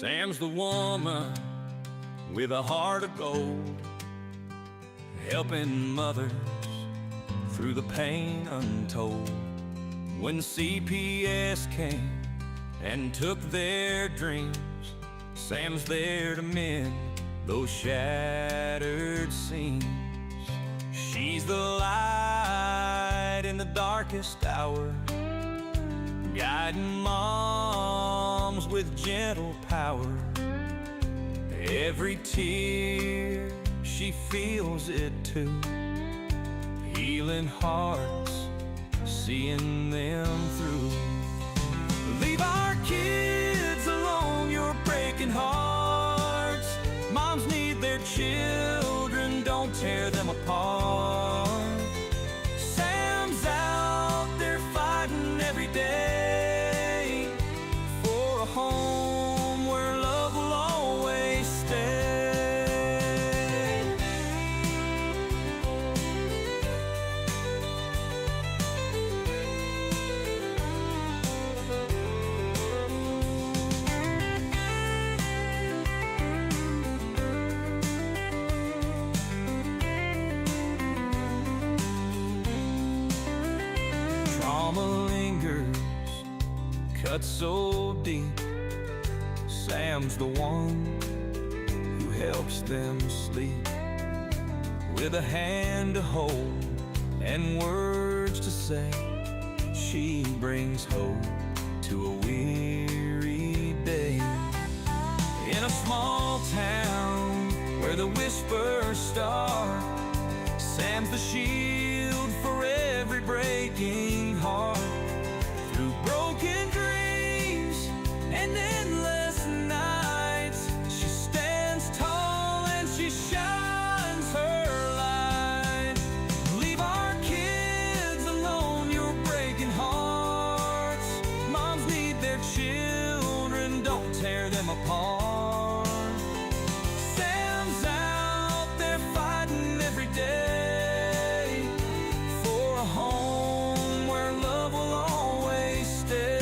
Sam's the woman with a heart of gold, helping mothers through the pain untold. When CPS came and took their dreams, Sam's there to mend those shattered seams. She's the light in the darkest hour, guiding moms with gentle power. Every tear, she feels it too, healing hearts, seeing them through. Leave our kids alone, you're breaking hearts. Moms need their children, don't tear them apart. Sam's out there fighting every day for a home where love will always stay. Trauma lingers, cut so deep. Sam's the one who helps them sleep, with a hand to hold and words to say. She brings hope to a weary day. In a small town where the whispers start, Sam's the shield for every breaking heart. Through broken dreams and endless nights, she stands tall and she shines her light. Leave our kids alone, you're breaking hearts. Moms need their children, don't tear them apart. Sam's out there fighting every day for a home where love will always stay.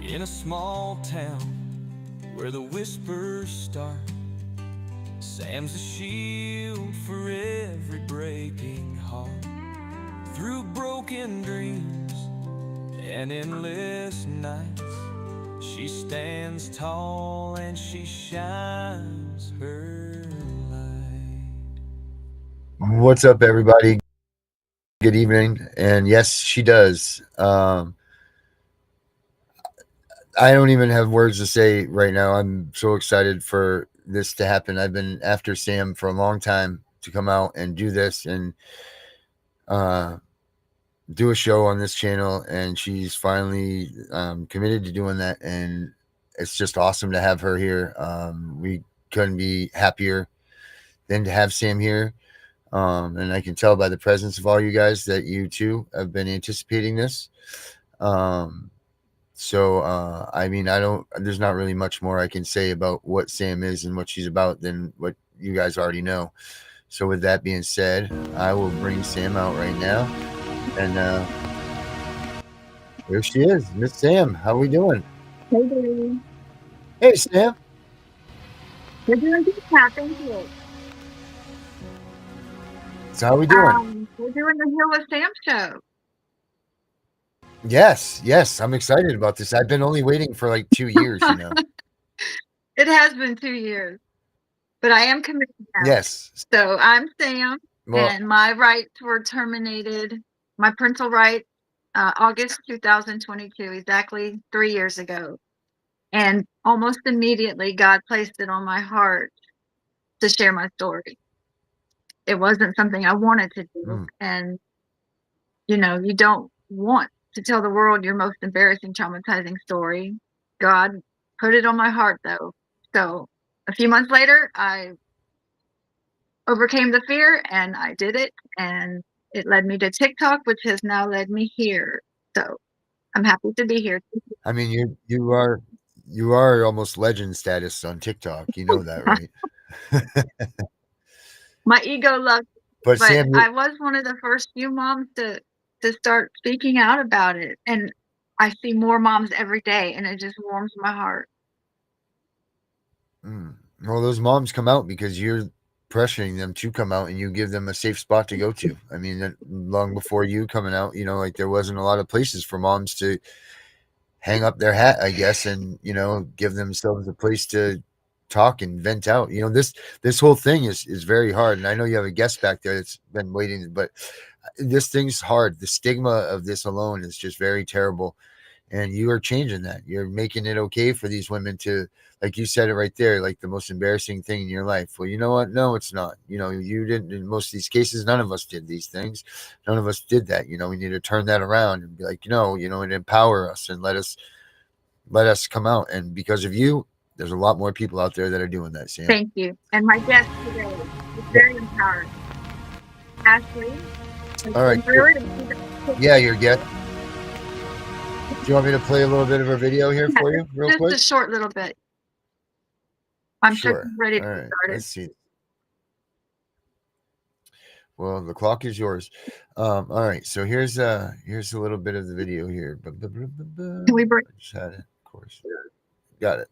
In a small town where the whispers start, Sam's a shield for every breaking heart. Through broken dreams and endless nights, she stands tall and she shines her light. What's up, everybody? Good evening. And yes, she does. I don't even have words to say right now. I'm so excited for this to happen. I've been after Sam for a long time to come out and do this and do a show on this channel, and she's finally committed to doing that, and it's just awesome to have her here. We couldn't be happier than to have Sam here. And I can tell by the presence of all you guys that you too have been anticipating this. So, I mean, there's not really much more I can say about what Sam is and what she's about than what you guys already know. So with that being said, I will bring Sam out right now. And here she is, Miss Sam. How we doing? Hey, Dave. Hey, Sam. You're doing good, Pat. Thank you. So how we doing? We're doing the Hill of Sam show. Yes, I'm excited about this. I've been only waiting for like 2 years, you know. It has been 2 years, but I am committed now. Yes. So I'm Sam, Well, and my rights were terminated, my parental rights, August 2022, exactly 3 years ago. And almost immediately, God placed it on my heart to share my story. It wasn't something I wanted to do. And, you know, you don't want to tell the world your most embarrassing, traumatizing story. God put it on my heart, though. So a few months later, I overcame the fear and I did it. And It led me to TikTok, which has now led me here. So I'm happy to be here. I mean, you are almost legend status on TikTok. You know that, right? My ego loves it, But but Sam, I was one of the first few moms to start speaking out about it, and I see more moms every day, and it just warms my heart. well, those moms come out because you're pressuring them to come out, and you give them a safe spot to go to. I mean, long before you coming out, like there wasn't a lot of places for moms to hang up their hat, I guess, and give themselves a place to talk and vent out. This whole thing is very hard, and I know you have a guest back there that's been waiting, but this thing's hard. The stigma of this alone is just very terrible, and you are changing that. You're making it okay for these women to, like you said it right there, like the most embarrassing thing in your life. Well, you know what? No, it's not. You didn't. In most of these cases, none of us did these things. None of us did that. We need to turn that around and be like, and empower us and let us come out. And because of you, there's a lot more people out there that are doing that, Sam. Thank you. And my guest today is very empowering. Ashley has All right. been through it, and she's Yeah, your guest. Do you want me to play a little bit of a video here for you, real just quick? a short little bit. I'm sure Sure. she's ready All to get right. started. Let's see. Well, the clock is yours. All right. So here's a little bit of the video here. Can we bring? I just had it, of course. Got it.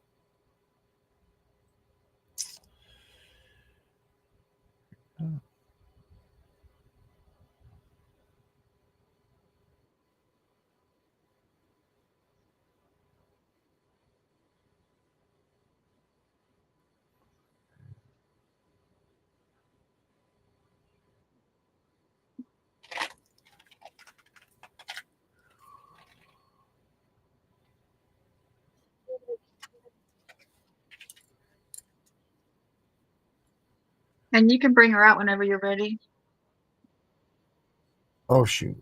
And you can bring her out whenever you're ready. Oh shoot.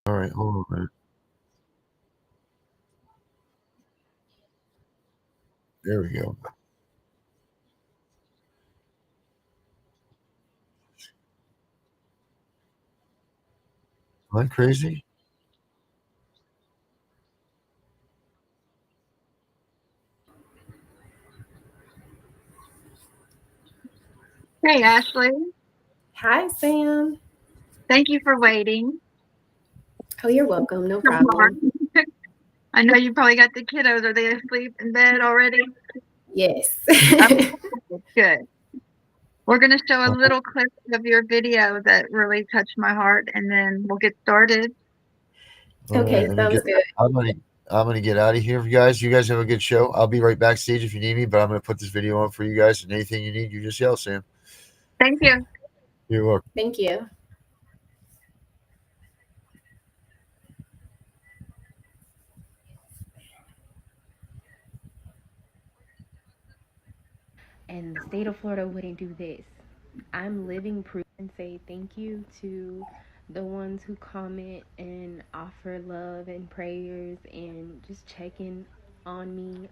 All right. Hold on a minute. There we go. Am I crazy? Hey, Ashley. Hi, Sam. Thank you for waiting. Oh, you're welcome. No problem. I know you probably got the kiddos. Are they asleep in bed already? Yes. Okay, good. We're going to show a Oh, little clip of your video that really touched my heart, and then we'll get started. all right. Okay, Let me sounds get. good. I'm gonna get out of here, guys. You guys have a good show. I'll be right backstage if you need me, but I'm gonna put this video on for you guys. And anything you need, you just yell, Sam. Thank you. You're welcome. Thank you. And the state of Florida wouldn't do this. I'm living proof and say thank you to the ones who comment and offer love and prayers and just checking on me.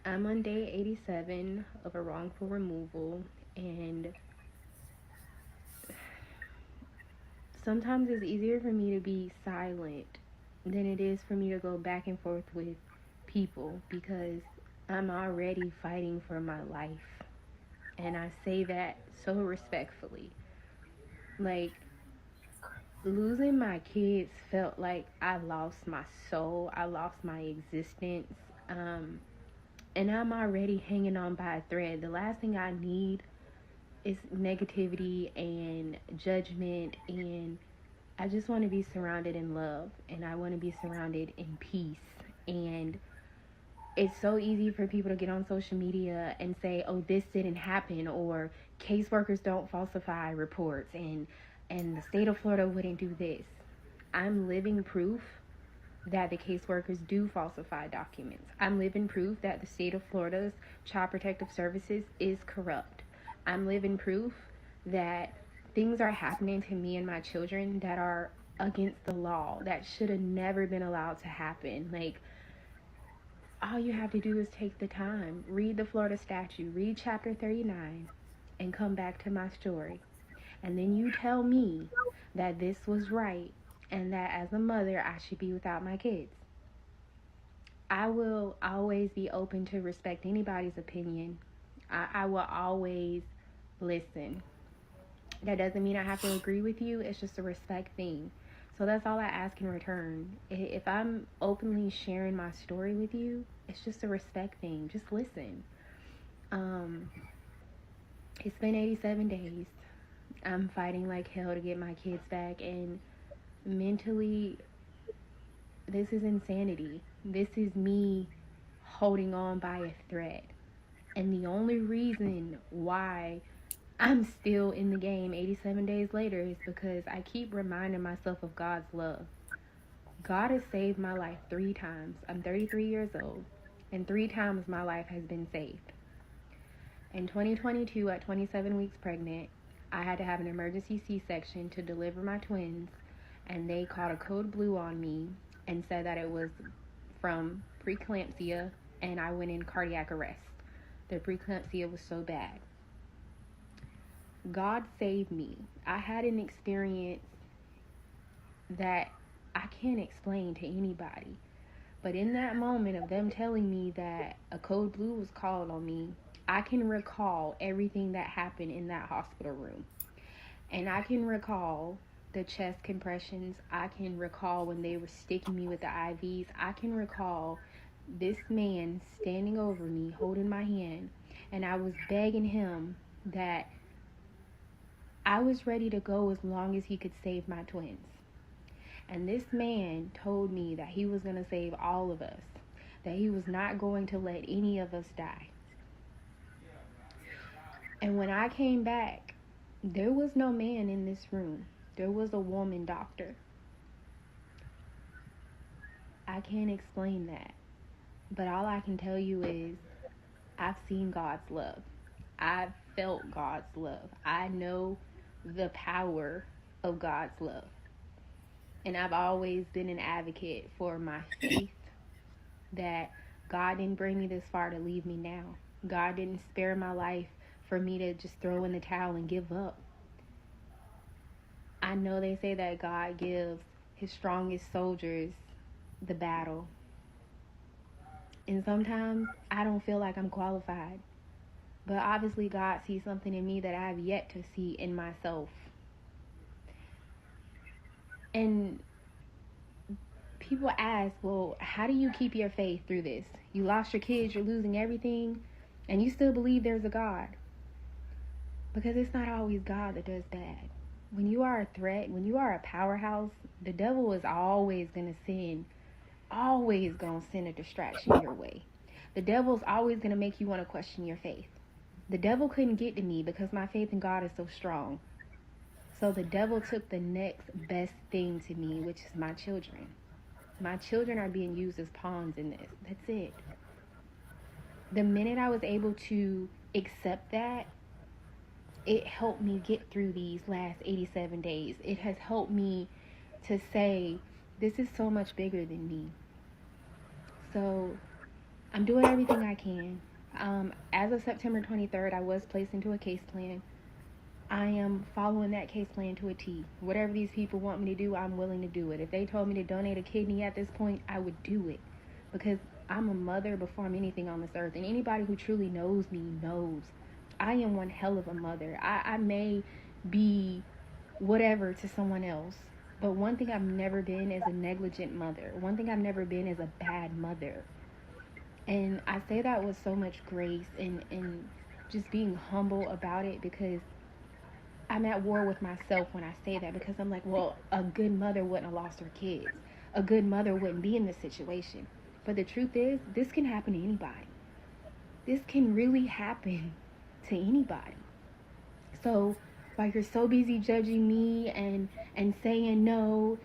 I'm on day 87 of a wrongful removal, and sometimes it's easier for me to be silent than it is for me to go back and forth with people because I'm already fighting for my life. And I say that so respectfully. Like, losing my kids felt like I lost my soul, I lost my existence. Um, and I'm already hanging on by a thread. The last thing I need is negativity and judgment, and I just want to be surrounded in love, and I want to be surrounded in peace. And it's so easy for people to get on social media and say, "Oh, this didn't happen," or "Caseworkers don't falsify reports," and the state of Florida wouldn't do this. I'm living proof that the caseworkers do falsify documents. I'm living proof that the state of Florida's Child Protective Services is corrupt. I'm living proof that things are happening to me and my children that are against the law, that should have never been allowed to happen. Like, all you have to do is take the time, read the Florida statute, read chapter 39, and come back to my story. and then you tell me that this was right and that as a mother I should be without my kids. I will always be open to respect anybody's opinion. I will always listen. That doesn't mean I have to agree with you, it's just a respect thing. So that's all I ask in return. If I'm openly sharing my story with you, it's just a respect thing. Just listen. Um, it's been 87 days. I'm fighting like hell to get my kids back, and mentally, this is insanity. This is me holding on by a thread. And the only reason why I'm still in the game 87 days later is because I keep reminding myself of God's love. God has saved my life 3 times. I'm 33 years old, and 3 times my life has been saved. In 2022, at 27 weeks pregnant, I had to have an emergency C-section to deliver my twins, and they called a code blue on me and said that it was from preeclampsia, and I went in cardiac arrest. The preeclampsia was so bad. God saved me. I had an experience that I can't explain to anybody. But in that moment of them telling me that a code blue was called on me, I can recall everything that happened in that hospital room. And I can recall the chest compressions. I can recall when they were sticking me with the IVs. I can recall this man standing over me, holding my hand, and I was begging him that I was ready to go as long as he could save my twins. And this man told me that he was going to save all of us, that he was not going to let any of us die. And when I came back, there was no man in this room. There was a woman doctor. I can't explain that. But all I can tell you is I've seen God's love. I've felt God's love. I know the power of God's love. And I've always been an advocate for my faith, that God didn't bring me this far to leave me now. God didn't spare my life for me to just throw in the towel and give up. I know they say that God gives his strongest soldiers the battle. And sometimes I don't feel like I'm qualified. But obviously God sees something in me that I have yet to see in myself. And people ask, well, how do you keep your faith through this? You lost your kids, you're losing everything, and you still believe there's a God. Because it's not always God that does bad. When you are a threat, when you are a powerhouse, the devil is always going to send a distraction your way. The devil's always going to make you want to question your faith. The devil couldn't get to me because my faith in God is so strong. So the devil took the next best thing to me, which is my children. My children are being used as pawns in this. That's it. The minute I was able to accept that, it helped me get through these last 87 days. It has helped me to say, this is so much bigger than me. So I'm doing everything I can. As of September 23rd, I was placed into a case plan. I am following that case plan to a T. Whatever these people want me to do, I'm willing to do it. If they told me to donate a kidney at this point, I would do it. Because I'm a mother before I'm anything on this earth. And anybody who truly knows me knows I am one hell of a mother. I may be whatever to someone else. But one thing I've never been is a negligent mother. One thing I've never been is a bad mother. And I say that with so much grace and just being humble about it, because I'm at war with myself when I say that, because I'm like, well, a good mother wouldn't have lost her kids. A good mother wouldn't be in this situation. But the truth is, this can happen to anybody. This can really happen to anybody. So while you're so busy judging me and saying, no,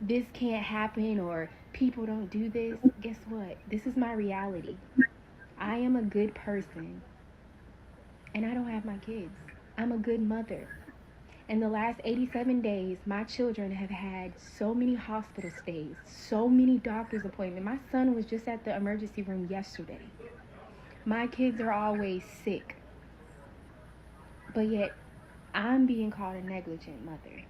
this can't happen, or people don't do this, guess what? This is my reality. I am a good person, and I don't have my kids. I'm a good mother. In the last 87 days, my children have had so many hospital stays, so many doctor's appointments. My son was just at the emergency room yesterday. My kids are always sick. But yet, I'm being called a negligent mother.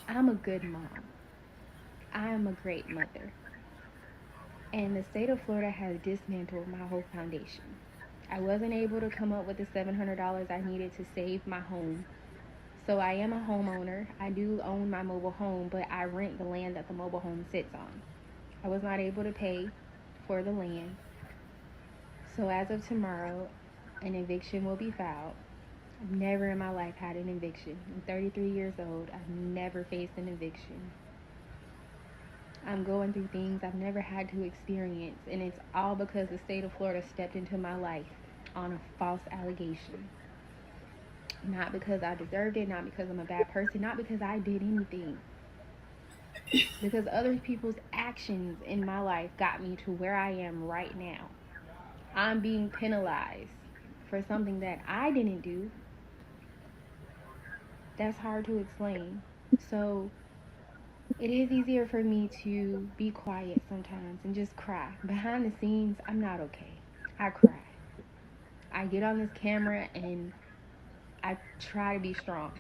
I'm a good mom. I am a great mother. And the state of Florida has dismantled my whole foundation. I wasn't able to come up with the $700 I needed to save my home. So I am a homeowner. I do own my mobile home, but I rent the land that the mobile home sits on. I was not able to pay for the land. So as of tomorrow, an eviction will be filed. I've never in my life had an eviction. I'm 33 years old. I've never faced an eviction. I'm going through things I've never had to experience, and it's all because the state of Florida stepped into my life on a false allegation. Not because I deserved it, not because I'm a bad person, not because I did anything. Because other people's actions in my life got me to where I am right now. I'm being penalized for something that I didn't do. That's hard to explain. So it is easier for me to be quiet sometimes and just cry. Behind the scenes, I'm not okay. I cry. I get on this camera and I try to be strong.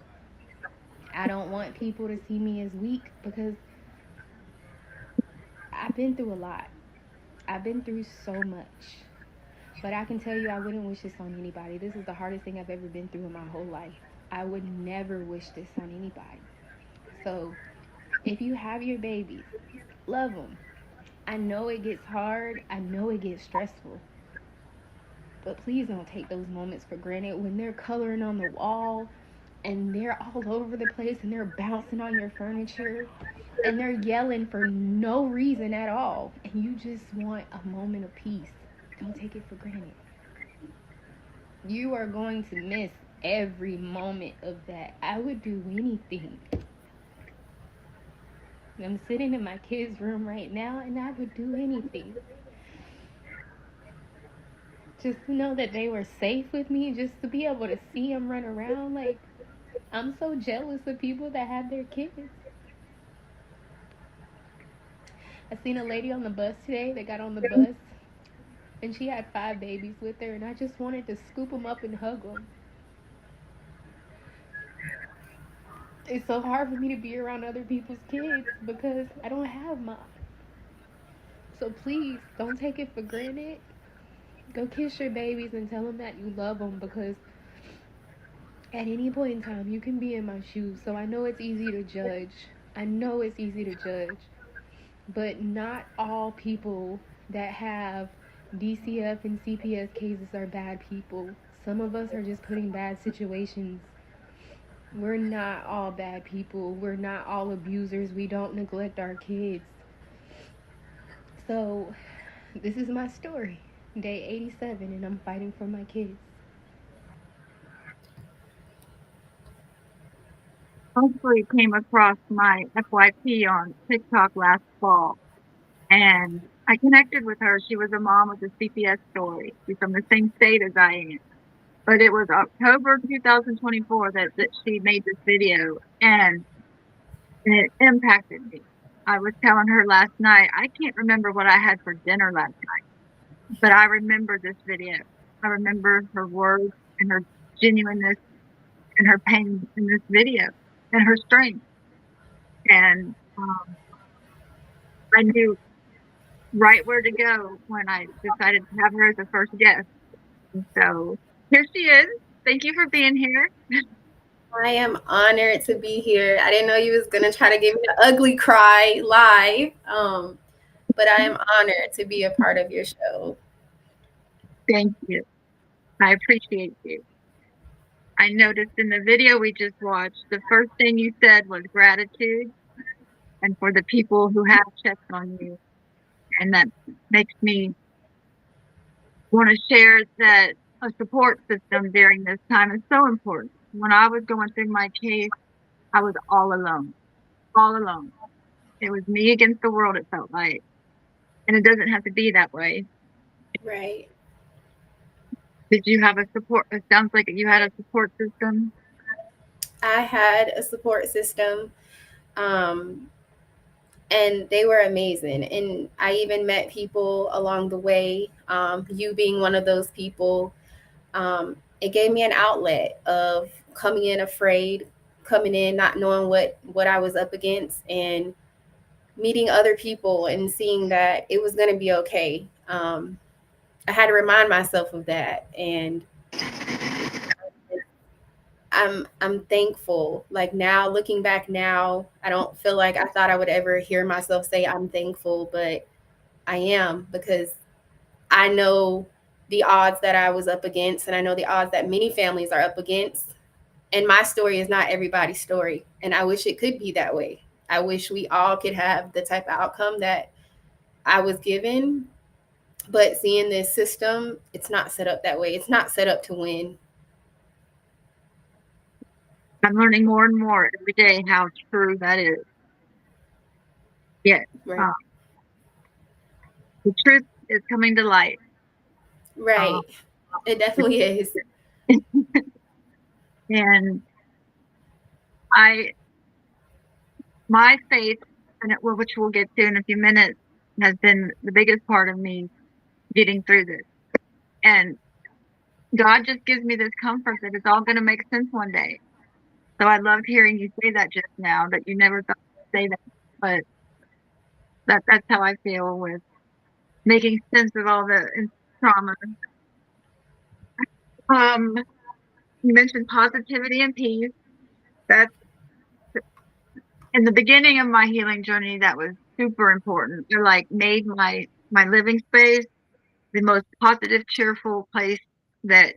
I don't want people to see me as weak because I've been through a lot. I've been through so much. But I can tell you, I wouldn't wish this on anybody. This is the hardest thing I've ever been through in my whole life. I would never wish this on anybody. So if you have your babies, love them. I know it gets hard. I know it gets stressful. But please don't take those moments for granted when they're coloring on the wall and they're all over the place and they're bouncing on your furniture and they're yelling for no reason at all. And you just want a moment of peace. Don't take it for granted. You are going to miss every moment of that. I would do anything. I'm sitting in my kids' room right now and I would do anything. Just to know that they were safe with me, just to be able to see them run around. Like, I'm so jealous of people that have their kids. I seen a lady on the bus today that got on the bus and she had 5 babies with her, and I just wanted to scoop them up and hug them. It's so hard for me to be around other people's kids because I don't have mine. So please don't take it for granted. Go kiss your babies and tell them that you love them because at any point in time you can be in my shoes. So I know it's easy to judge. I know it's easy to judge. But not all people that have DCF and CPS cases are bad people. Some of us are just put in bad situations. We're not all bad people. We're not all abusers. We don't neglect our kids. So, this is my story. Day 87, and I'm fighting for my kids. Hopefully came across my FYP on TikTok last fall, and I connected with her. She was a mom with a CPS story. She's from the same state as I am. But it was October 2024 that she made this video, and it impacted me. I was telling her last night, I can't remember what I had for dinner last night, but I remember this video. I remember her words and her genuineness and her pain in this video and her strength. And I knew right where to go when I decided to have her as a first guest. And so here she is. Thank you for being here. I am honored to be here. I didn't know you was gonna try to give me an ugly cry live, but I am honored to be a part of your show. Thank you. I appreciate you. I noticed in the video we just watched, the first thing you said was gratitude and for the people who have checked on you. And that makes me want to share that a support system during this time is so important. When I was going through my case, I was all alone, all alone. It was me against the world, it felt like. And it doesn't have to be that way. Right. Did you have a support? It sounds like you had a support system. I had a support system, and they were amazing. And I even met people along the way, you being one of those people. it gave me an outlet of coming in afraid, coming in not knowing what I was up against, and meeting other people and seeing that it was going to be okay. I had to remind myself of that, and I'm thankful. Like now, looking back now, I don't feel like I thought I would ever hear myself say I'm thankful, but I am, because I know the odds that I was up against, and I know the odds that many families are up against. And my story is not everybody's story, and I wish it could be that way. I wish we all could have the type of outcome that I was given, but seeing this system, it's not set up that way. It's not set up to win. I'm learning more and more every day how true that is. Yes. Right. The truth is coming to light. Right. It definitely is. And my faith, and which we'll get to in a few minutes, has been the biggest part of me getting through this. And God just gives me this comfort that it's all going to make sense one day. So I loved hearing you say that just now, that you never thought to say that, but that's how I feel with making sense of all the trauma. You mentioned positivity and peace. That's in the beginning of my healing journey. That was super important. I like made my living space the most positive, cheerful place that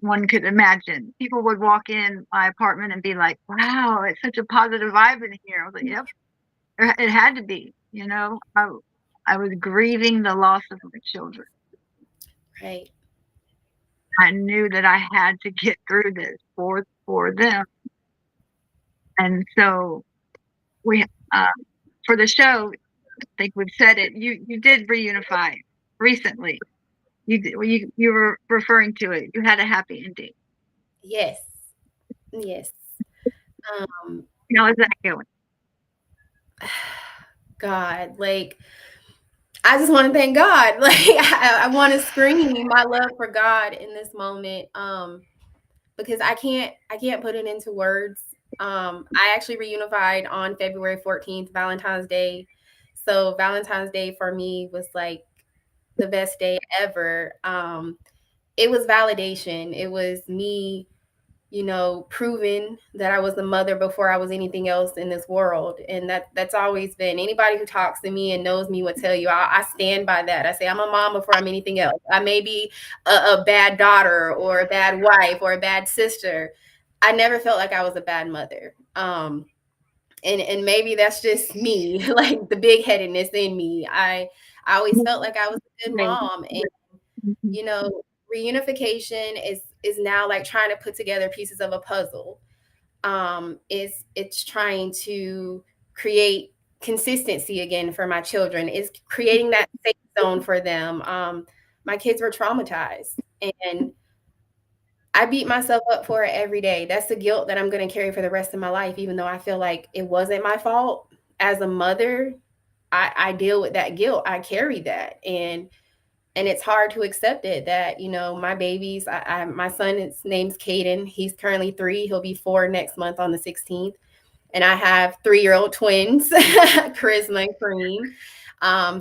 one could imagine. People would walk in my apartment and be like, "Wow, it's such a positive vibe in here." I was like, "Yep, it had to be." You know, I was grieving the loss of my children. Right. I knew that I had to get through this for them, and so we for the show, I think we've said it. You did reunify recently. You were referring to it. You had a happy ending. Yes. Yes. How is that going? God, like, I just want to thank God. Like, I want to scream my love for God in this moment, because I can't put it into words. I actually reunified on February 14th, Valentine's Day. So Valentine's Day for me was like the best day ever. It was validation. It was me, proving that I was the mother before I was anything else in this world. And that's always been, anybody who talks to me and knows me will tell you, I stand by that. I say I'm a mom before I'm anything else. I may be a bad daughter or a bad wife or a bad sister. I never felt like I was a bad mother. And maybe that's just me, like the big headedness in me. I always felt like I was a good mom. And reunification is now like trying to put together pieces of a puzzle. It's trying to create consistency again for my children. It's creating that safe zone for them. My kids were traumatized, and I beat myself up for it every day. That's the guilt that I'm going to carry for the rest of my life, even though I feel like it wasn't my fault. As a mother, I deal with that guilt. I carry that, and it's hard to accept it that my babies. My son, his name's Caden. He's currently 3. He'll be 4 next month on the 16th, and I have 3-year-old twins, Charisma and Cream.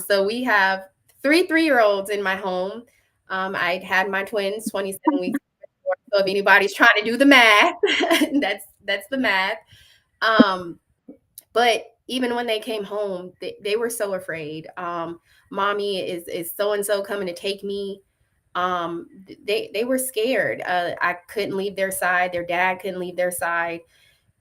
So we have 3-3-year-olds in my home. I had my twins 27 weeks before, so if anybody's trying to do the math, that's the math. But even when they came home, they were so afraid. Mommy is so and so coming to take me. They were scared. I couldn't leave their side. Their dad couldn't leave their side.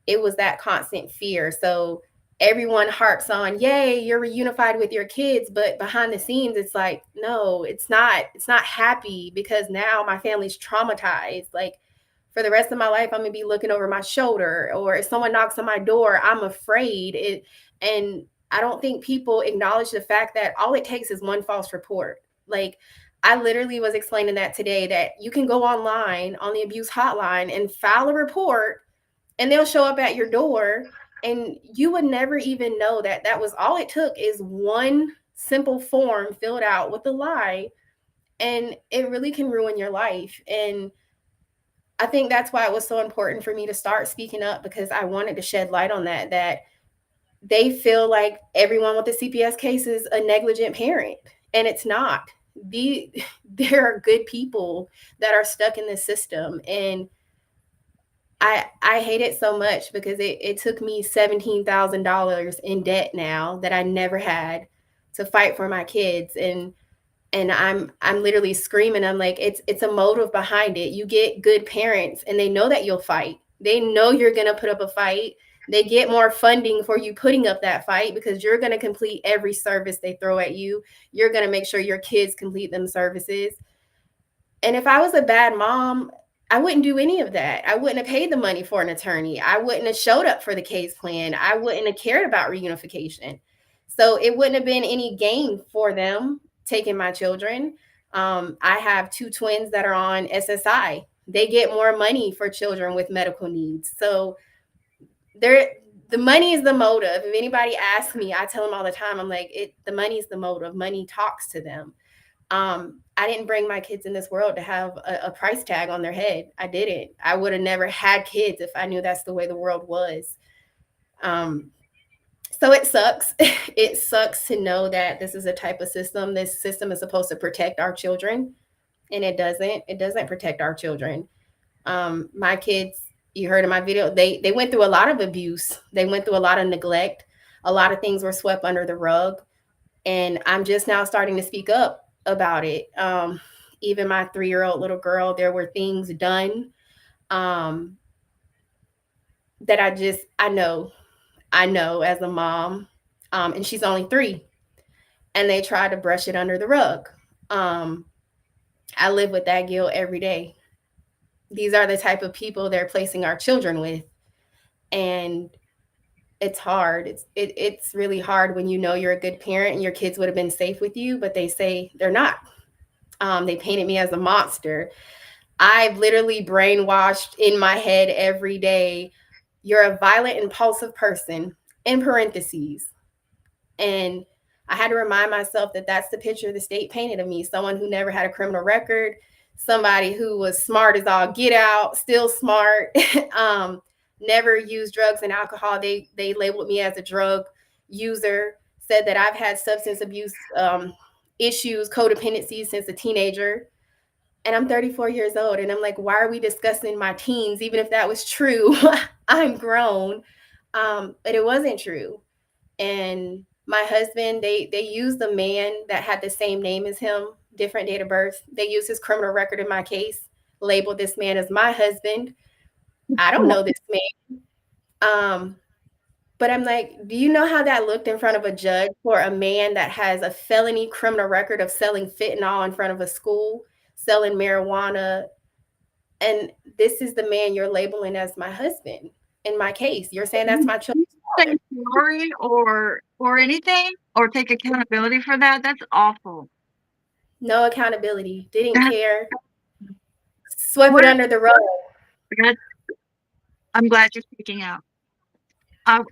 It was that constant fear. So everyone harps on, yay, you're reunified with your kids, but behind the scenes, it's like, no, it's not happy, because now my family's traumatized. Like, for the rest of my life, I'm gonna be looking over my shoulder, or if someone knocks on my door, I'm afraid. And I don't think people acknowledge the fact that all it takes is one false report. Like, I literally was explaining that today, that you can go online on the abuse hotline and file a report, and they'll show up at your door, and you would never even know that was all it took, is one simple form filled out with a lie, and it really can ruin your life. And I think that's why it was so important for me to start speaking up, because I wanted to shed light on that they feel like everyone with a CPS case is a negligent parent, and it's not. There are good people that are stuck in this system, and I hate it so much because it took me $17,000 in debt now that I never had to fight for my kids, and I'm literally screaming. I'm like, it's a motive behind it. You get good parents and they know that you'll fight. They know you're gonna put up a fight. They get more funding for you putting up that fight because you're gonna complete every service they throw at you. You're gonna make sure your kids complete them services. And if I was a bad mom, I wouldn't do any of that. I wouldn't have paid the money for an attorney. I wouldn't have showed up for the case plan. I wouldn't have cared about reunification. So it wouldn't have been any gain for them taking my children. I have 2 twins that are on SSI. They get more money for children with medical needs. So the money is the motive. If anybody asks me, I tell them all the time, I'm like, the money is the motive. Money talks to them. I didn't bring my kids in this world to have a price tag on their head. I didn't. I would have never had kids if I knew that's the way the world was. So it sucks. It sucks to know that this is a type of system. This system is supposed to protect our children, and it doesn't. It doesn't protect our children. My kids, you heard in my video, they went through a lot of abuse. They went through a lot of neglect. A lot of things were swept under the rug. And I'm just now starting to speak up about it. Even my 3-year-old little girl, there were things done that I know as a mom, and she's only 3, and they try to brush it under the rug. I live with that guilt every day. These are the type of people they're placing our children with, and it's hard. It's really hard when you know you're a good parent and your kids would have been safe with you, but they say they're not. They painted me as a monster. I've literally brainwashed in my head every day, you're a violent, impulsive person, in parentheses. And I had to remind myself that that's the picture the state painted of me, someone who never had a criminal record, somebody who was smart as all get out, still smart, never used drugs and alcohol. They labeled me as a drug user, said that I've had substance abuse issues, codependency since a teenager. And I'm 34 years old. And I'm like, why are we discussing my teens? Even if that was true, I'm grown. But it wasn't true. And my husband, they used the man that had the same name as him, different date of birth. They used his criminal record in my case, labeled this man as my husband. I don't know this man. But I'm like, do you know how that looked in front of a judge for a man that has a felony criminal record of selling fentanyl in front of a school, selling marijuana? And this is the man you're labeling as my husband in my case. You're saying that's my children's father. Say sorry or anything, or take accountability for that. That's awful. No accountability. Didn't care. Swept it under the rug. I'm glad you're speaking out. I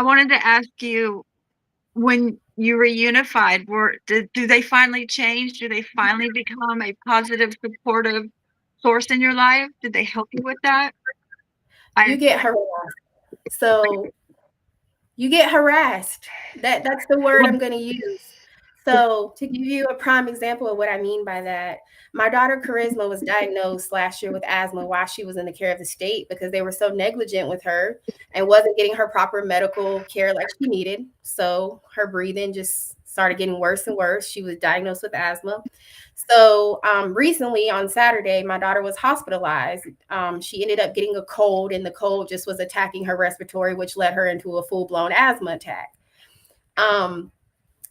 wanted to ask you, when you reunified, do they finally change? Do they finally become a positive, supportive source in your life? Did they help you with that? You get harassed. So you get harassed. That's the word I'm going to use. So to give you a prime example of what I mean by that, my daughter Charisma was diagnosed last year with asthma while she was in the care of the state because they were so negligent with her and wasn't getting her proper medical care like she needed. So her breathing just started getting worse and worse. She was diagnosed with asthma. So recently on Saturday, my daughter was hospitalized. She ended up getting a cold, and the cold just was attacking her respiratory, which led her into a full-blown asthma attack.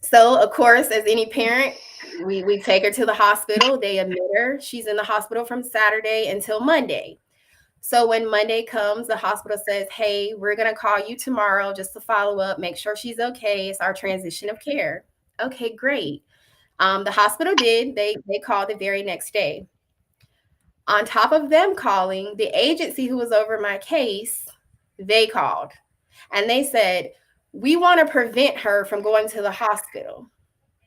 So, of course, as any parent, we take her to the hospital. They admit her. She's in the hospital from Saturday until Monday. So when Monday comes, the hospital says, hey, we're going to call you tomorrow just to follow up, make sure she's okay. It's our transition of care. Okay, great. The hospital did. They called the very next day. On top of them calling, the agency who was over my case, they called. And they said, we want to prevent her from going to the hospital.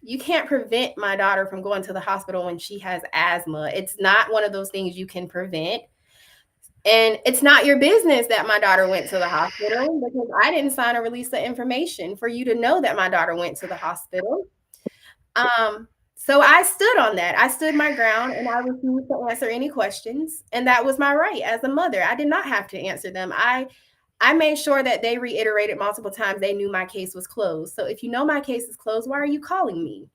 you can't prevent my daughter from going to the hospital when she has asthma. It's not one of those things you can prevent. And it's not your business that my daughter went to the hospital, because I didn't sign a release of information for you to know that my daughter went to the hospital. So I stood on that. I stood my ground, and I refused to answer any questions. And that was my right as a mother. I did not have to answer them. I made sure that they reiterated multiple times they knew my case was closed. So if you know my case is closed, why are you calling me?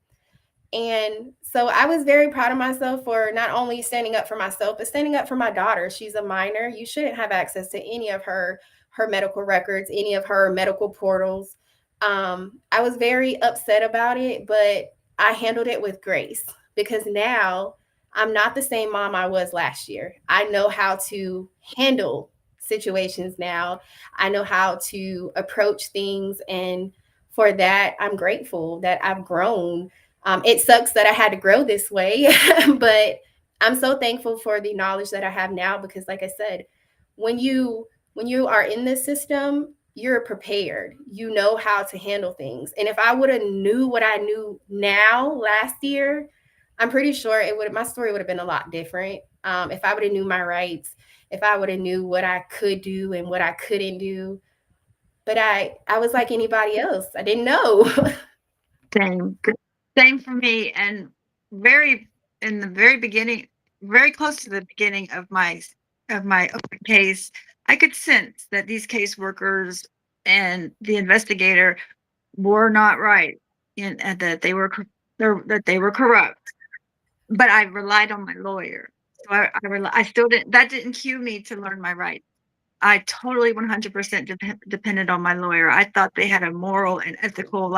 And so I was very proud of myself for not only standing up for myself, but standing up for my daughter. She's a minor. You shouldn't have access to any of her medical records, any of her medical portals. I was very upset about it, but I handled it with grace, because now I'm not the same mom I was last year. I know how to handle situations now. I know how to approach things. And for that, I'm grateful that I've grown. It sucks that I had to grow this way, but I'm so thankful for the knowledge that I have now, because like I said, when you are in this system, you're prepared. You know how to handle things. And if I would have knew what I knew now last year, I'm pretty sure my story would have been a lot different. If I would have knew my rights, if I would have knew what I could do and what I couldn't do. But I was like anybody else. I didn't know. Same for me. And in the very beginning, very close to the beginning of my open case, I could sense that these caseworkers and the investigator were not right, and that they were corrupt. But I relied on my lawyer. So I still didn't. That didn't cue me to learn my rights. I totally 100% depended on my lawyer. I thought they had a moral and ethical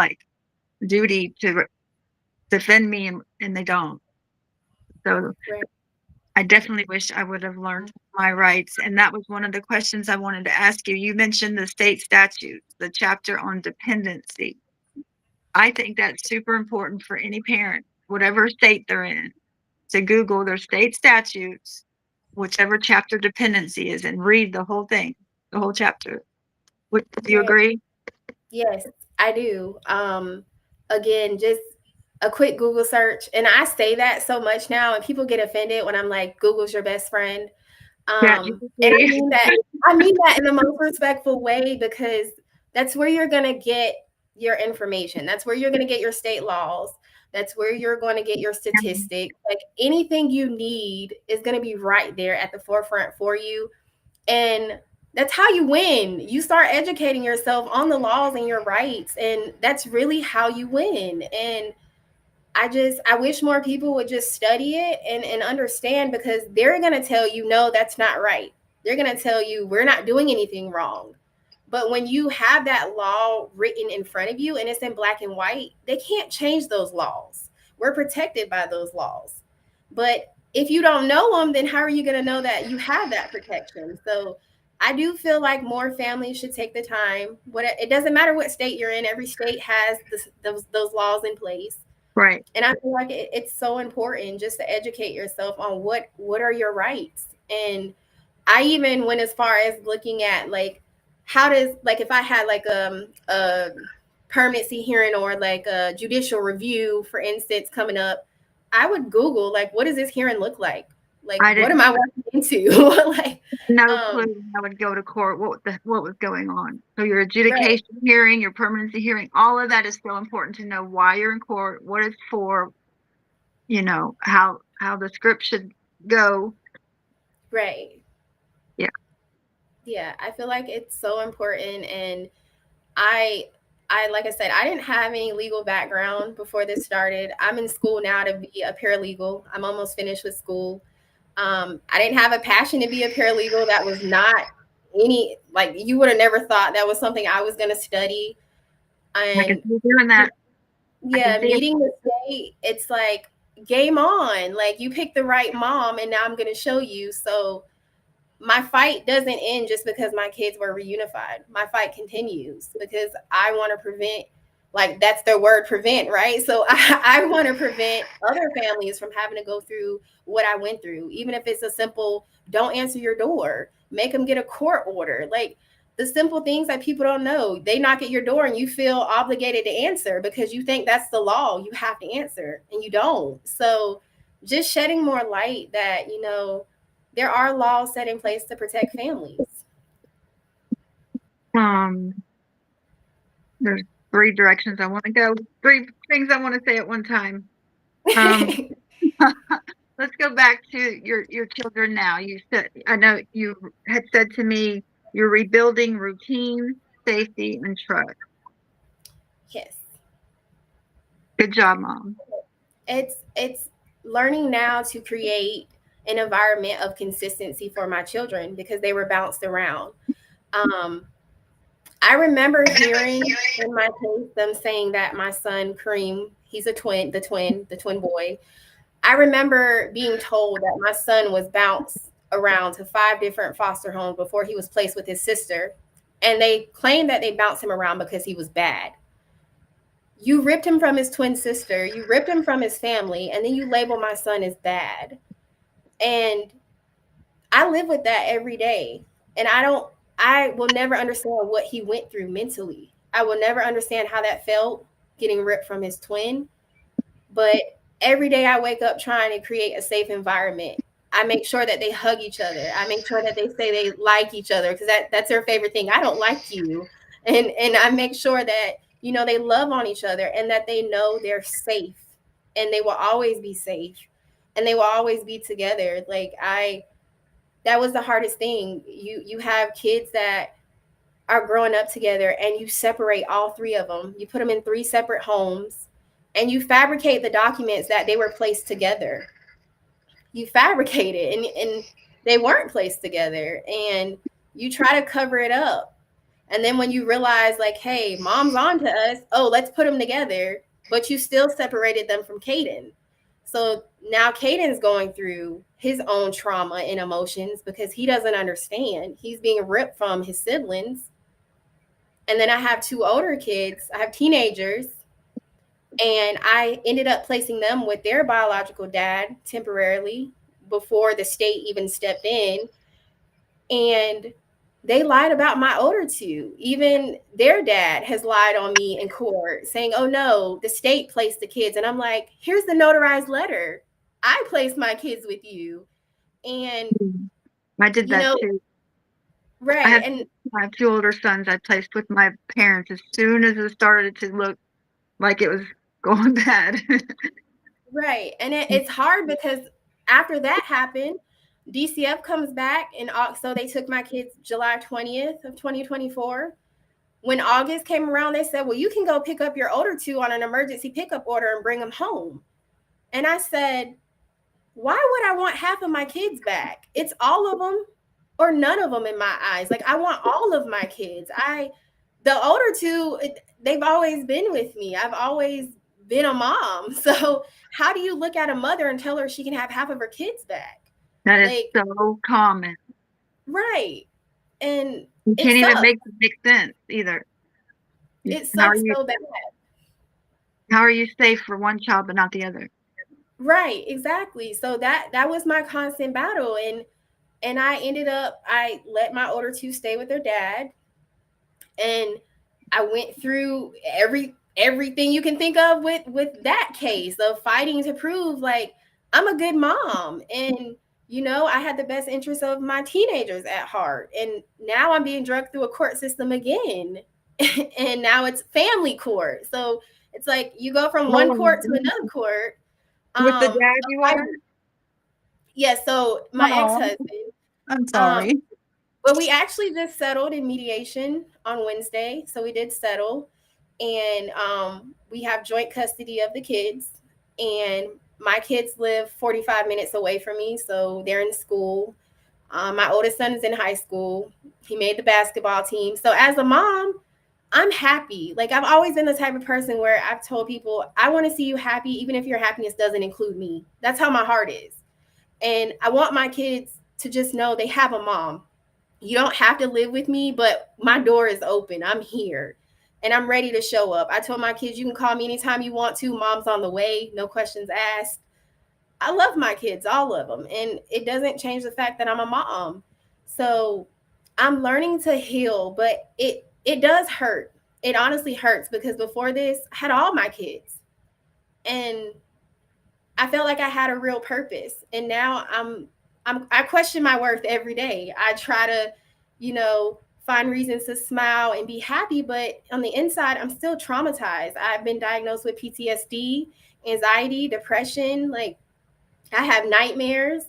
duty to defend me, and they don't. So Right. I definitely wish I would have learned my rights. And that was one of the questions I wanted to ask you. You mentioned the state statutes, the chapter on dependency. I think that's super important for any parent, whatever state they're in, to Google their state statutes, whichever chapter dependency is, and read the whole thing, the whole chapter. Do you Right. agree? Yes, I do. Again, just a quick Google search. And I say that so much now, and people get offended when I'm like, Google's your best friend. Yeah. And I mean that in the most respectful way, because that's where you're going to get your information. That's where you're going to get your state laws. That's where you're going to get your statistics. Like anything you need is going to be right there at the forefront for you. And that's how you win. You start educating yourself on the laws and your rights, and that's really how you win. And I wish more people would just study it and understand, because they're going to tell you, no, that's not right. They're going to tell you, we're not doing anything wrong. But when you have that law written in front of you and it's in black and white, they can't change those laws. We're protected by those laws. But if you don't know them, then how are you going to know that you have that protection? So I do feel like more families should take the time. It doesn't matter what state you're in. Every state has those laws in place. Right. And I feel like it's so important just to educate yourself on what are your rights. And I even went as far as looking at how does, if I had a permanency hearing or a judicial review, for instance, coming up, I would Google what does this hearing look like? What am I walking into? No clue. I would go to court. What was going on? So your adjudication hearing, your permanency hearing, all of that is so important to know why you're in court, what it's for, how the script should go. Right. Yeah. Yeah, I feel like it's so important. And I like I said, I didn't have any legal background before this started. I'm in school now to be a paralegal. I'm almost finished with school. I didn't have a passion to be a paralegal. That was not you would have never thought that was something I was going to study. And I can see doing that. Yeah, meeting the state, it's like game on. You pick the right mom, and now I'm going to show you. So my fight doesn't end just because my kids were reunified. My fight continues because I want to prevent, that's their word, prevent, right? So I want to prevent other families from having to go through what I went through, even if it's a simple, don't answer your door, make them get a court order. the simple things that people don't know. They knock at your door and you feel obligated to answer because you think that's the law. You have to answer and you don't. So just shedding more light that, you know, there are laws set in place to protect families. There's 3 directions I want to go, 3 things I want to say at one time. Let's go back to your children now. You said, I know you had said to me, you're rebuilding routine, safety, and trust. Yes. Good job, Mom. It's learning now to create an environment of consistency for my children because they were bounced around. I remember hearing in my case them saying that my son Kareem, he's a twin, the twin boy. I remember being told that my son was bounced around to 5 different foster homes before he was placed with his sister. And they claimed that they bounced him around because he was bad. You ripped him from his twin sister, you ripped him from his family, and then you label my son as bad. And I live with that every day. And I will never understand what he went through mentally. I will never understand how that felt getting ripped from his twin. But every day I wake up trying to create a safe environment. I make sure that they hug each other. I make sure that they say they like each other because that's their favorite thing. I don't like you. And I make sure that, you know, they love on each other and that they know they're safe and they will always be safe and they will always be together. Like that was the hardest thing. You have kids that are growing up together and you separate all 3 of them. You put them in 3 separate homes and you fabricate the documents that they were placed together. You fabricate it and they weren't placed together and you try to cover it up. And then when you realize like, hey, mom's on to us, oh, let's put them together, but you still separated them from Caden. So now Caden's going through his own trauma and emotions because he doesn't understand. He's being ripped from his siblings. And then I have 2 older kids. I have teenagers. And I ended up placing them with their biological dad temporarily before the state even stepped in. And they lied about my older 2. Even their dad has lied on me in court saying, oh no, the state placed the kids. And I'm like, here's the notarized letter. I placed my kids with you. And I did that too. Right. I have 2 older sons I placed with my parents as soon as it started to look like it was going bad. Right. And it's hard because after that happened, DCF comes back and so they took my kids July 20th of 2024. When August came around, they said, well, you can go pick up your older 2 on an emergency pickup order and bring them home. And I said, why would I want half of my kids back? It's all of them or none of them in my eyes. Like I want all of my kids. The older 2, they've always been with me. I've always been a mom. So how do you look at a mother and tell her she can have half of her kids back? That is so common. Right. And you can't even make it make sense either. It sucks so bad. How are you safe for one child but not the other? Right, exactly. So that was my constant battle. And I let my older 2 stay with their dad. And I went through everything you can think of with that case of fighting to prove like I'm a good mom. And, you know, I had the best interests of my teenagers at heart. And now I'm being drugged through a court system again. And now it's family court. So it's like you go from one court to another court. With the dad you are? Yeah, so my ex-husband. I'm sorry. Well, we actually just settled in mediation on Wednesday. So we did settle. And we have joint custody of the kids. And my kids live 45 minutes away from me. So they're in school. My oldest son is in high school. He made the basketball team. So as a mom, I'm happy. Like I've always been the type of person where I've told people, I want to see you happy, even if your happiness doesn't include me. That's how my heart is. And I want my kids to just know they have a mom. You don't have to live with me, but my door is open. I'm here and I'm ready to show up. I told my kids, you can call me anytime you want to. Mom's on the way. No questions asked. I love my kids, all of them. And it doesn't change the fact that I'm a mom. So I'm learning to heal, but it does hurt. It honestly hurts because before this, I had all my kids, and I felt like I had a real purpose. And now I question my worth every day. I try to, find reasons to smile and be happy, but on the inside, I'm still traumatized. I've been diagnosed with PTSD, anxiety, depression. Like, I have nightmares.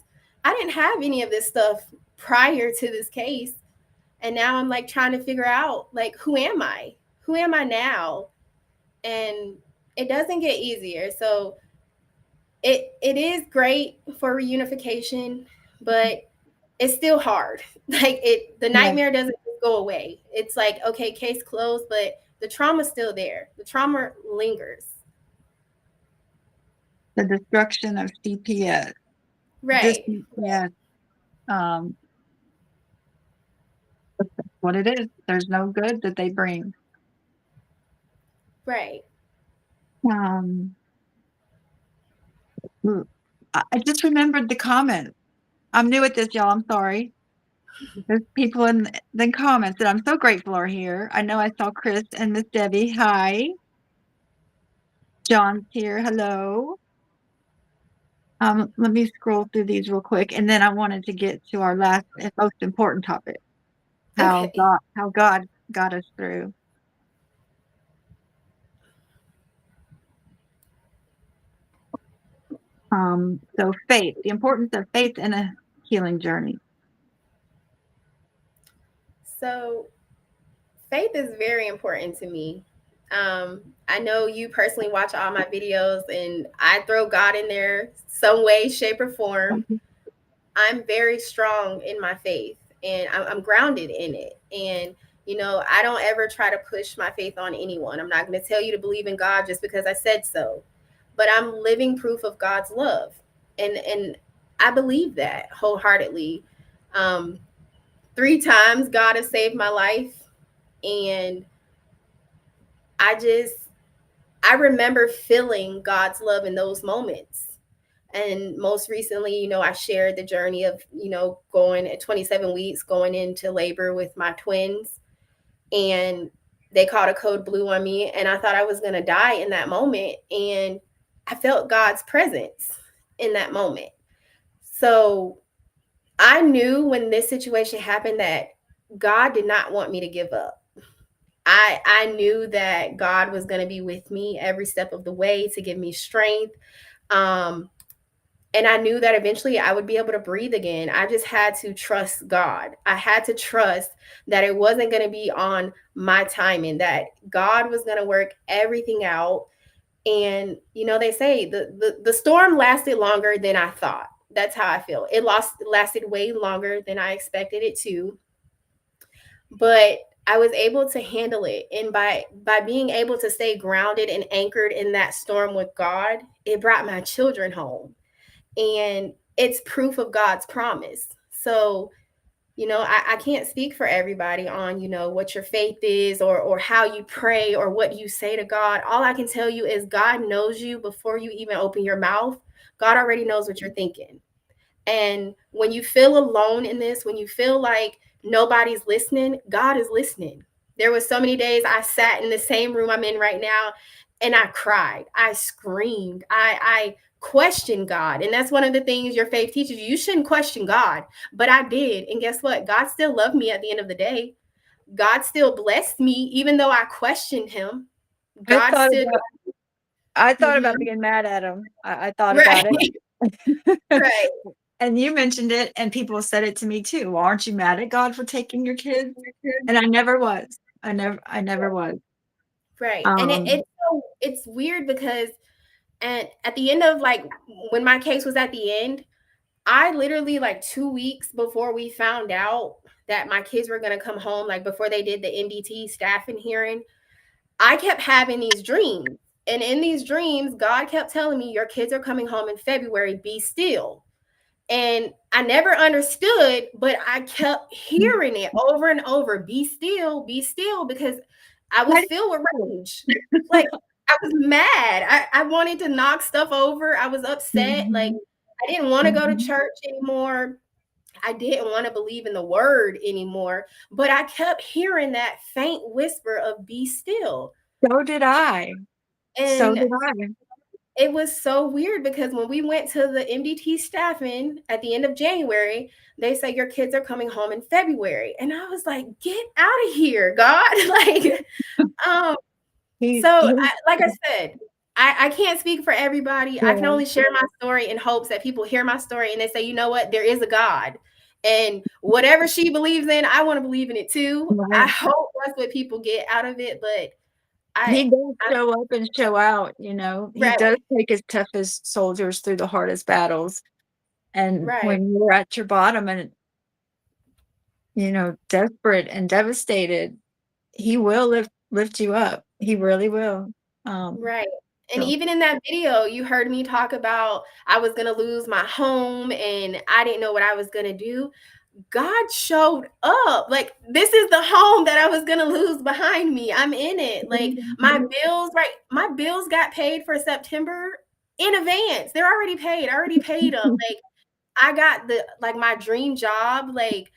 I didn't have any of this stuff prior to this case. And now I'm like trying to figure out, like, who am I? Who am I now? And it doesn't get easier. So it is great for reunification, but it's still hard. Like, the nightmare doesn't go away. It's like, okay, case closed, but the trauma's still there. The trauma lingers. The destruction of CPS. Right. Yeah. That's what it is. There's no good that they bring. Right. I just remembered the comments. I'm new at this, y'all. I'm sorry. There's people in the comments that I'm so grateful are here. I know I saw Chris and Miss Debbie. Hi. John's here. Hello. Let me scroll through these real quick, and then I wanted to get to our last and most important topic: how God got us through. So faith, the importance of faith in a healing journey. So faith is very important to me. I know you personally watch all my videos, and I throw God in there some way, shape, or form. I'm very strong in my faith, and I'm grounded in it. And, I don't ever try to push my faith on anyone. I'm not going to tell you to believe in God just because I said so, but I'm living proof of God's love. And I believe that wholeheartedly. 3 times God has saved my life. And I remember feeling God's love in those moments. And most recently, I shared the journey of, going at 27 weeks, going into labor with my twins. And they called a code blue on me, and I thought I was going to die in that moment. And I felt God's presence in that moment. So I knew when this situation happened that God did not want me to give up. I knew that God was going to be with me every step of the way to give me strength. And I knew that eventually I would be able to breathe again. I just had to trust God. I had to trust that it wasn't going to be on my timing, that God was going to work everything out. And, they say the storm lasted longer than I thought. That's how I feel. It lasted way longer than I expected it to. But I was able to handle it. And by being able to stay grounded and anchored in that storm with God, it brought my children home. And it's proof of God's promise. So, I can't speak for everybody on, what your faith is or how you pray or what you say to God. All I can tell you is God knows you before you even open your mouth. God already knows what you're thinking. And when you feel alone in this, when you feel like nobody's listening, God is listening. There was so many days I sat in the same room I'm in right now, and I cried. I screamed. I questioned God. And that's one of the things your faith teaches you. You shouldn't question God. But I did. And guess what? God still loved me at the end of the day. God still blessed me, even though I questioned him. I thought about being mad at him. I thought about it. Right. And you mentioned it, and people said it to me too. Well, aren't you mad at God for taking your kids? And I never was. I never was. Right. And it's weird because at the end of, like, when my case was at the end, I literally, like, 2 weeks before we found out that my kids were going to come home, like before they did the MDT staffing hearing, I kept having these dreams. And in these dreams, God kept telling me, your kids are coming home in February, be still. And I never understood, but I kept hearing it over and over, be still, because I was filled with rage. Like, I was mad. I wanted to knock stuff over. I was upset. Like, I didn't want to go to church anymore. I didn't want to believe in the word anymore, but I kept hearing that faint whisper of be still. So did I. So And did I. it was so weird because when we went to the MDT staffing at the end of January, they say your kids are coming home in February. And I was like, get out of here, God. Like, like I said, I can't speak for everybody. I can only share my story in hopes that people hear my story and they say, you know what, there is a God. And whatever she believes in, I want to believe in it too. Right. I hope that's what people get out of it. But He does show up and show out, you know. He Right. does take his toughest soldiers through the hardest battles. And Right. when you're at your bottom and, you know, desperate and devastated, he will lift you up. He really will. Right. And So. even in that video, you heard me talk about I was going to lose my home and I didn't know what I was going to do. God showed up. Like, this is the home that I was going to lose behind me. I'm in it. Like, my bills, right? My bills got paid for September in advance. They're already paid. I already paid them. Like, I got my dream job. Like,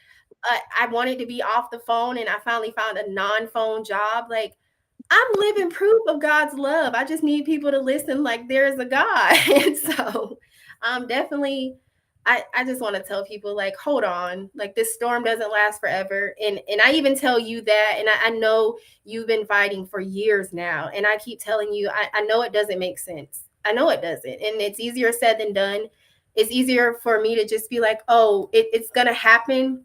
I wanted to be off the phone and I finally found a non-phone job. Like, I'm living proof of God's love. I just need people to listen like there is a God. And so definitely I just want to tell people, like, hold on, like this storm doesn't last forever. And I even tell you that, and I know you've been fighting for years now. And I keep telling you, I know it doesn't make sense. I know it doesn't. And it's easier said than done. It's easier for me to just be like, oh, it's gonna happen.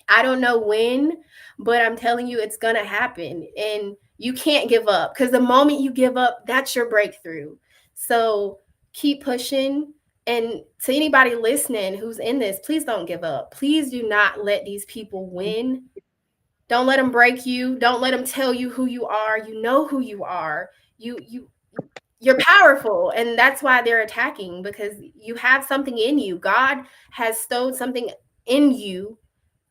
I don't know when, but I'm telling you, it's going to happen. And you can't give up, because the moment you give up, that's your breakthrough. So keep pushing. And to anybody listening who's in this, please don't give up. Please do not let these people win. Don't let them break you. Don't let them tell you who you are. You know who you are. You're powerful, and that's why they're attacking, because you have something in you. God has stowed something in you,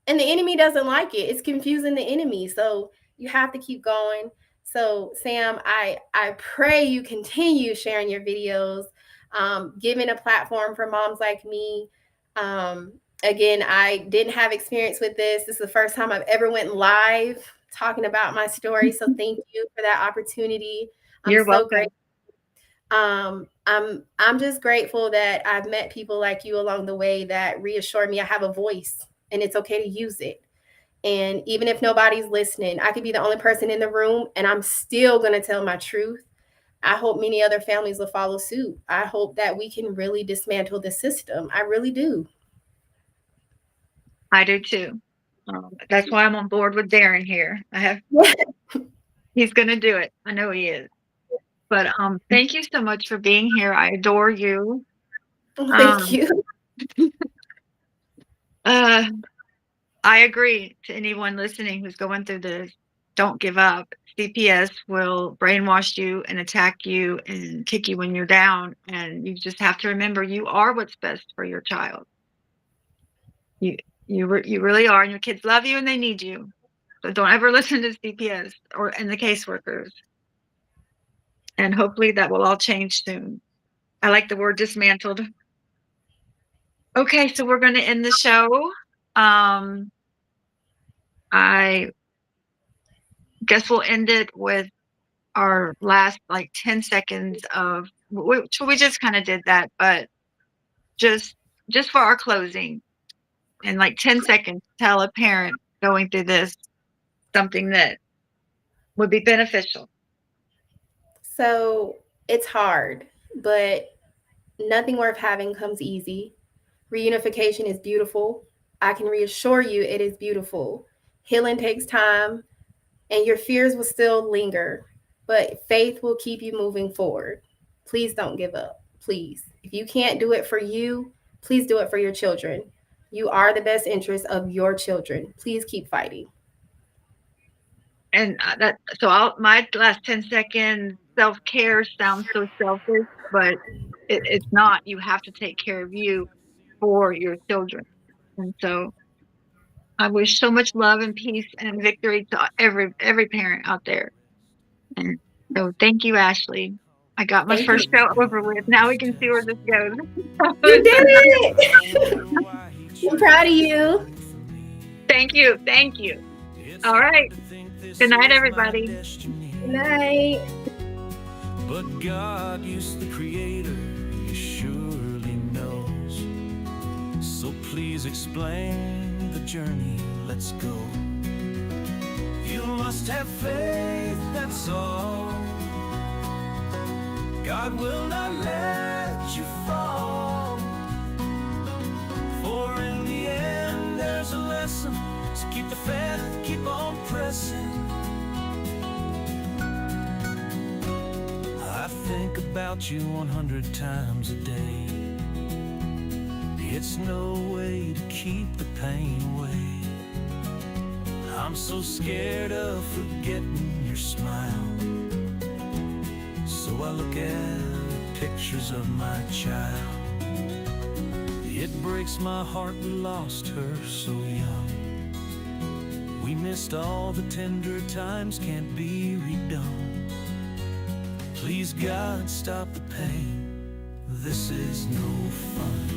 and the enemy doesn't like it. It's confusing the enemy. So you have to keep going. So Sam, I pray you continue sharing your videos, giving a platform for moms like me. Again, I didn't have experience with this. This is the first time I've ever went live talking about my story. So thank you for that opportunity. You're welcome. Grateful. I'm just grateful that I've met people like you along the way that reassure me I have a voice and it's okay to use it. And even if nobody's listening, I could be the only person in the room and I'm still going to tell my truth. I hope many other families will follow suit. I hope that we can really dismantle the system. I really do. I do too. That's why I'm on board with Darren here. He's going to do it. I know he is. But thank you so much for being here. I adore you. Thank you. I agree to anyone listening who's going through this. Don't give up. CPS will brainwash you and attack you and kick you when you're down. And you just have to remember you are what's best for your child. You really are. And your kids love you and they need you. So don't ever listen to CPS and the caseworkers. And hopefully that will all change soon. I like the word dismantled. Okay, so we're going to end the show. I guess we'll end it with our last 10 seconds of which we just kind of did that, but just for our closing, in 10 seconds, tell a parent going through this something that would be beneficial. So it's hard, but nothing worth having comes easy. Reunification is beautiful. I can reassure you it is beautiful. Healing takes time and your fears will still linger, but faith will keep you moving forward. Please don't give up. Please. If you can't do it for you, please do it for your children. You are the best interest of your children. Please keep fighting. And my last 10 seconds, self-care sounds so selfish, but it's not. You have to take care of you for your children. And so I wish so much love and peace and victory to every parent out there. And so thank you, Ashley. I got my first show over with. Now we can see where this goes. You did it! I'm proud of you. Thank you. Thank you. All right. Good night, everybody. Good night. But God, you's the creator, He surely knows. So please explain the journey, let's go. You must have faith, that's all. God will not let you fall. For in the end there's a lesson. So keep the faith, keep on pressing. I think about you 100 times a day. It's no way to keep the pain away. I'm so scared of forgetting your smile. So I look at pictures of my child. It breaks my heart we lost her so young. We missed all the tender times, can't be redone. Please God, stop the pain, this is no fun.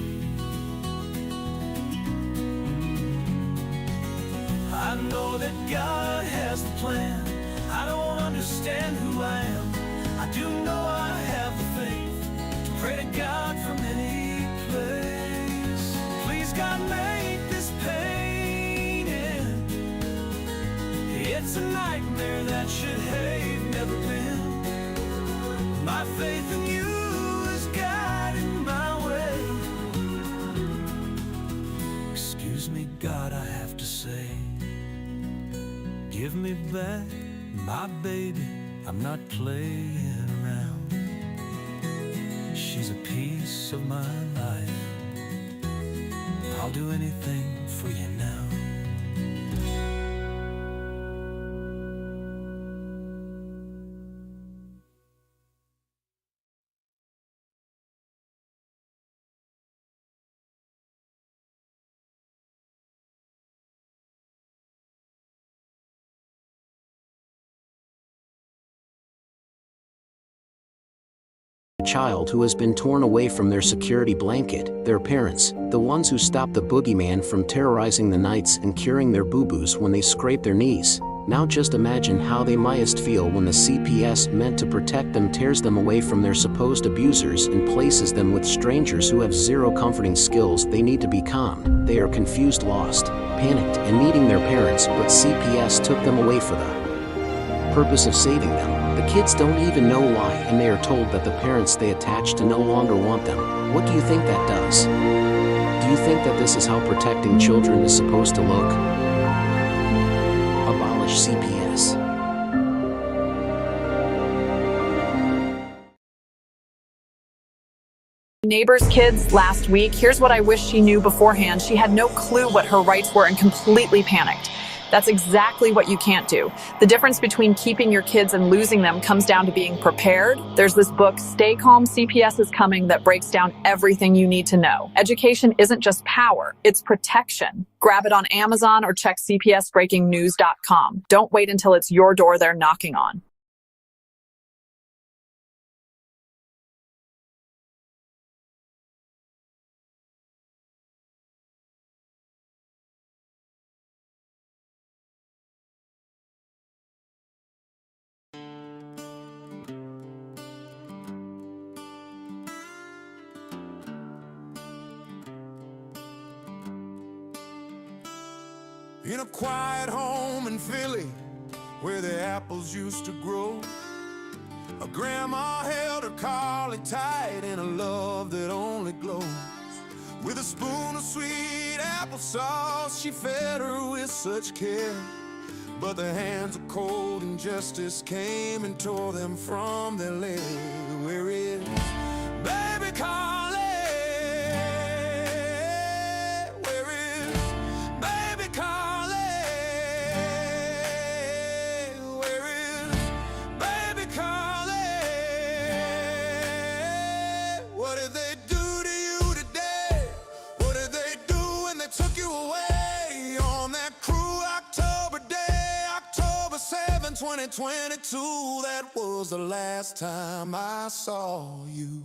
I know that God has the plan. I don't understand who I am. I do know I have the faith to pray to God from any place. Please God, make this pain end. It's a nightmare that should have never been. My faith in you is guiding my way. Excuse me, God, I have to say, give me back my baby, I'm not playing around. She's a piece of my life. I'll do anything for you now. Child who has been torn away from their security blanket, their parents, the ones who stop the boogeyman from terrorizing the nights and curing their boo-boos when they scrape their knees. Now just imagine how they mightest feel when the CPS meant to protect them tears them away from their supposed abusers and places them with strangers who have zero comforting skills. They need to be calm. They are confused, lost, panicked, and needing their parents, but CPS took them away for the purpose of saving them. The kids don't even know why, and they are told that the parents they attach to no longer want them. What do you think that does? Do you think that this is how protecting children is supposed to look? Abolish CPS. Neighbor's kids last week. Here's what I wish she knew beforehand. She had no clue what her rights were and completely panicked. That's exactly what you can't do. The difference between keeping your kids and losing them comes down to being prepared. There's this book, Stay Calm, CPS is Coming, that breaks down everything you need to know. Education isn't just power, it's protection. Grab it on Amazon or check cpsbreakingnews.com. Don't wait until it's your door they're knocking on. In a quiet home in Philly, where the apples used to grow, a grandma held her collie tight in a love that only glows. With a spoon of sweet applesauce, she fed her with such care. But the hands of cold injustice came and tore them from their lair. Where is baby Carly? Where is baby Carly? Where is baby Carly? What did they do to you today? What did they do when they took you away on that cruel October day, October 7th, 2022? That was the last time I saw you.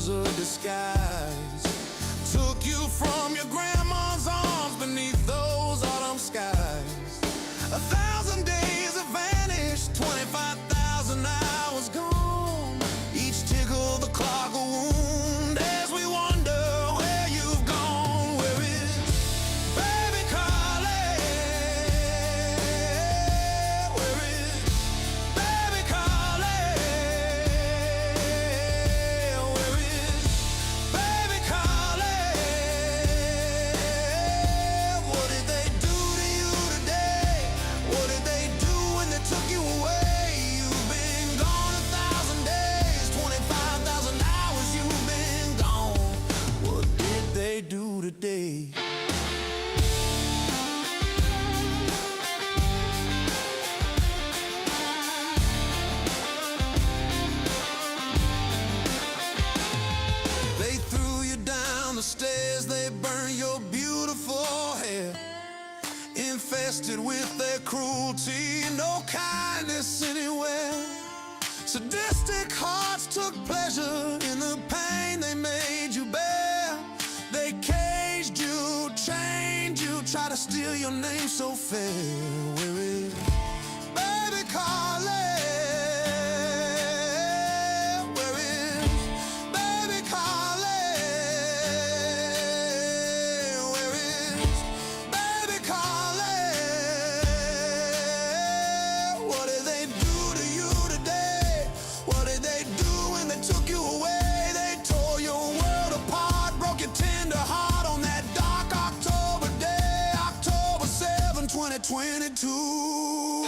a disguise. Took you from your grandma's arms beneath those autumn skies. 1,000 days have vanished, 25,000 hours gone. Each tickle the clock a wound as we wonder where you've gone. Where is baby Carly? Where is baby Carly? Where is baby Carly? What did they do to you today? What did they do when they took you away? You've been gone 1,000 days, 25,000 hours. You've been gone. What did they do today? They threw you down the stairs, they burned your beautiful hair, infested with their cruelty, no kindness anywhere. Sadistic hearts took pleasure in the pain they made you bear. They caged you, chained you, tried to steal your name so fair. Where is baby Carly? Where is baby Carly? Where is baby Carly? What did they do to you today? What did they do when they took you away? They tore your world apart, broke your tender heart on that dark October day, October 7, 2022.